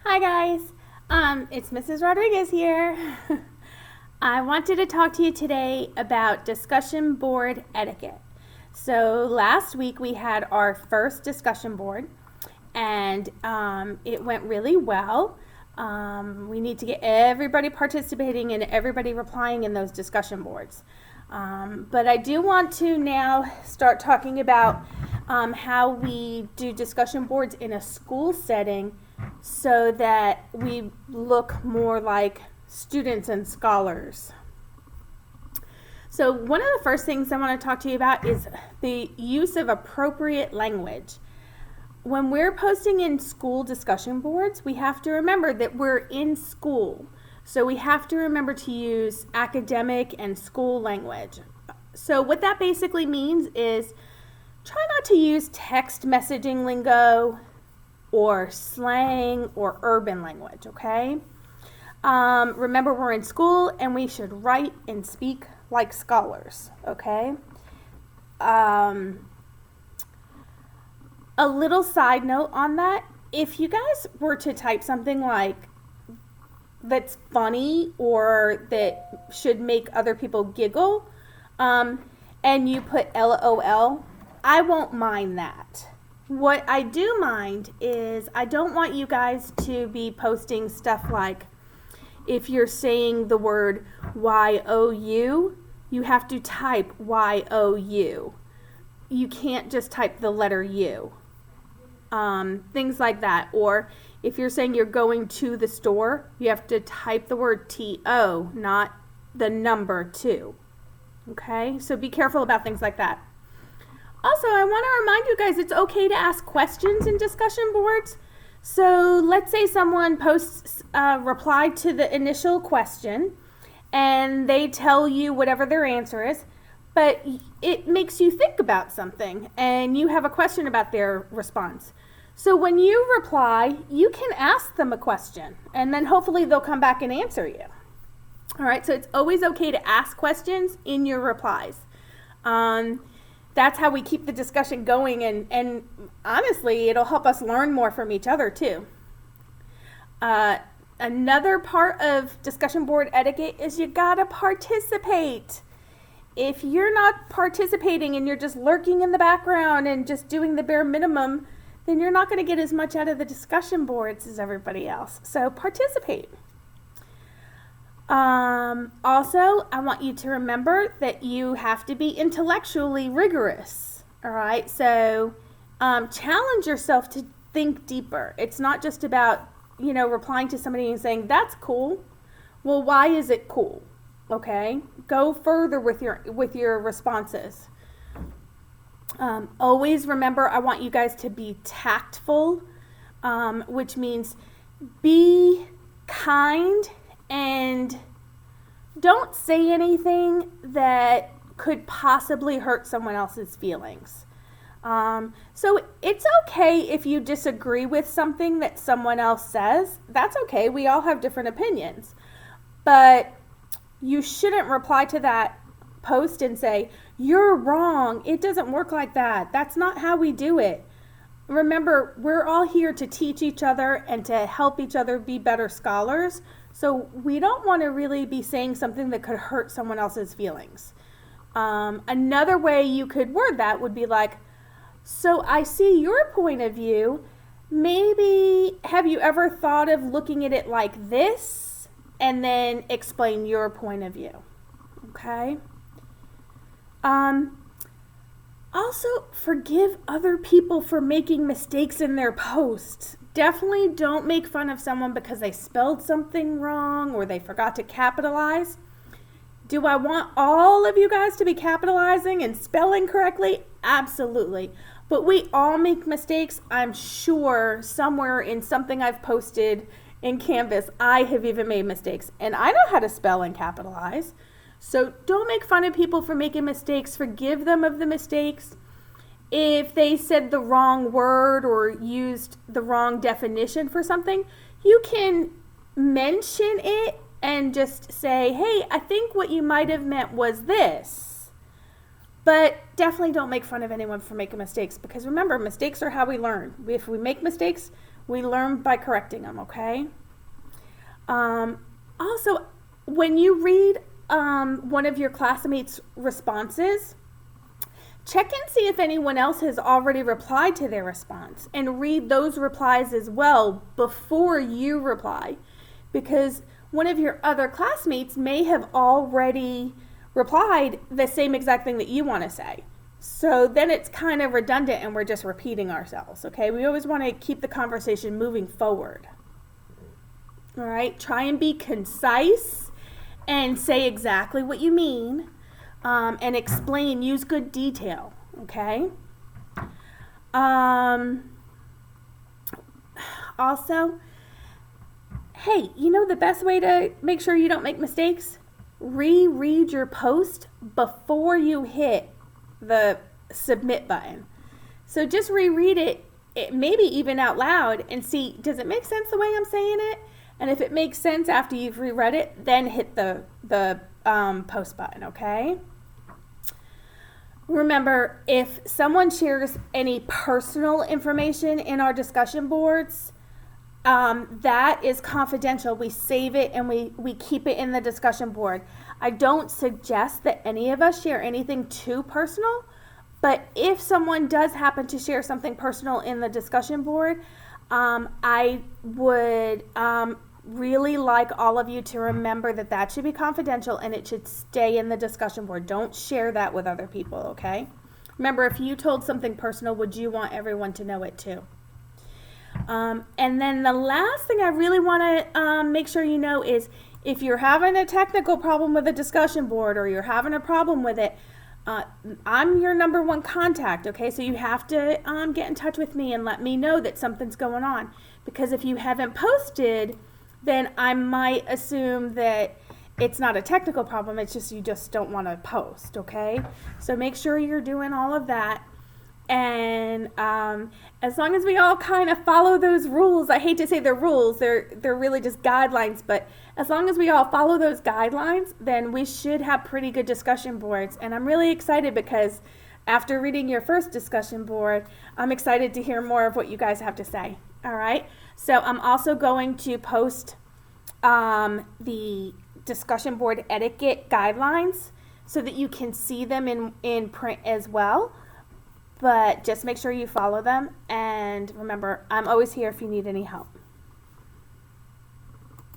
Hi guys, it's Mrs. Rodriguez here. I wanted to talk to you today about discussion board etiquette. So last week we had our first discussion board and it went really well. We need to get everybody participating and everybody replying in those discussion boards. But I do want to now start talking about how we do discussion boards in a school setting so that we look more like students and scholars. So one of the first things I want to talk to you about is the use of appropriate language. When we're posting in school discussion boards, we have to remember that we're in school. So we have to remember to use academic and school language. So what that basically means is try not to use text messaging lingo or slang or urban language, okay? Remember, we're in school and we should write and speak like scholars, okay? A little side note on that, if you guys were to type something like that's funny or that should make other people giggle, and you put LOL, I won't mind that. What I do mind is I don't want you guys to be posting stuff like if you're saying the word Y-O-U, you have to type Y-O-U. You can't just type the letter U. Things like that. Or if you're saying you're going to the store, you have to type the word T-O, not the number 2. Okay? So be careful about things like that. Also, I want to remind you guys it's okay to ask questions in discussion boards. So let's say someone posts a reply to the initial question and they tell you whatever their answer is, but it makes you think about something and you have a question about their response. So when you reply, you can ask them a question and then hopefully they'll come back and answer you. All right, so it's always okay to ask questions in your replies. That's how we keep the discussion going, and honestly, it'll help us learn more from each other too. Another part of discussion board etiquette is you gotta participate. If you're not participating and you're just lurking in the background and just doing the bare minimum, then you're not gonna get as much out of the discussion boards as everybody else. So participate. Also, I want you to remember that you have to be intellectually rigorous. All right, so challenge yourself to think deeper. It's not just about, replying to somebody and saying, that's cool. Well, why is it cool? Okay, go further with your responses. Always remember, I want you guys to be tactful, which means be kind and don't say anything that could possibly hurt someone else's feelings. So it's okay if you disagree with something that someone else says. That's okay. We all have different opinions. But you shouldn't reply to that post and say, you're wrong. It doesn't work like that. That's not how we do it. Remember, we're all here to teach each other and to help each other be better scholars. So we don't want to really be saying something that could hurt someone else's feelings. Another way you could word that would be like, so I see your point of view. Maybe have you ever thought of looking at it like this? And then explain your point of view. Okay? Also, forgive other people for making mistakes in their posts. Definitely don't make fun of someone because they spelled something wrong or they forgot to capitalize. Do I want all of you guys to be capitalizing and spelling correctly? Absolutely. But we all make mistakes. I'm sure somewhere in something I've posted in Canvas, I have even made mistakes. And I know how to spell and capitalize. So don't make fun of people for making mistakes. Forgive them of the mistakes. If they said the wrong word or used the wrong definition for something, you can mention it and just say, hey, I think what you might have meant was this. But definitely don't make fun of anyone for making mistakes because remember, mistakes are how we learn. If we make mistakes, We learn by correcting them, okay? Also, when you read one of your classmates' responses, check and see if anyone else has already replied to their response, and read those replies as well before you reply, because one of your other classmates may have already replied the same exact thing that you want to say. So then it's kind of redundant and we're just repeating ourselves, okay? We always want to keep the conversation moving forward. All right, try and be concise and say exactly what you mean, and explain, use good detail, okay? Also, hey, you know the best way to make sure you don't make mistakes? Reread your post before you hit the submit button. So just reread it, maybe even out loud, and see, does it make sense the way I'm saying it? And if it makes sense after you've reread it, then hit the post button, okay? Remember, if someone shares any personal information in our discussion boards, that is confidential. We save it and we keep it in the discussion board. I don't suggest that any of us share anything too personal, but if someone does happen to share something personal in the discussion board, I would really like all of you to remember that that should be confidential and it should stay in the discussion board. Don't share that with other people, okay? Remember, if you told something personal, would you want everyone to know it too? And then the last thing I really want to make sure you know is if you're having a technical problem with a discussion board or you're having a problem with it, I'm your number one contact, okay? So you have to get in touch with me and let me know that something's going on. Because if you haven't posted, then I might assume that it's not a technical problem, it's just you just don't want to post, okay? So make sure you're doing all of that. And as long as we all kind of follow those rules, I hate to say they're rules, they're really just guidelines, but as long as we all follow those guidelines, then we should have pretty good discussion boards. And I'm really excited because after reading your first discussion board, I'm excited to hear more of what you guys have to say. All right, so I'm also going to post the discussion board etiquette guidelines so that you can see them in print as well. But just make sure you follow them, and remember, I'm always here if you need any help.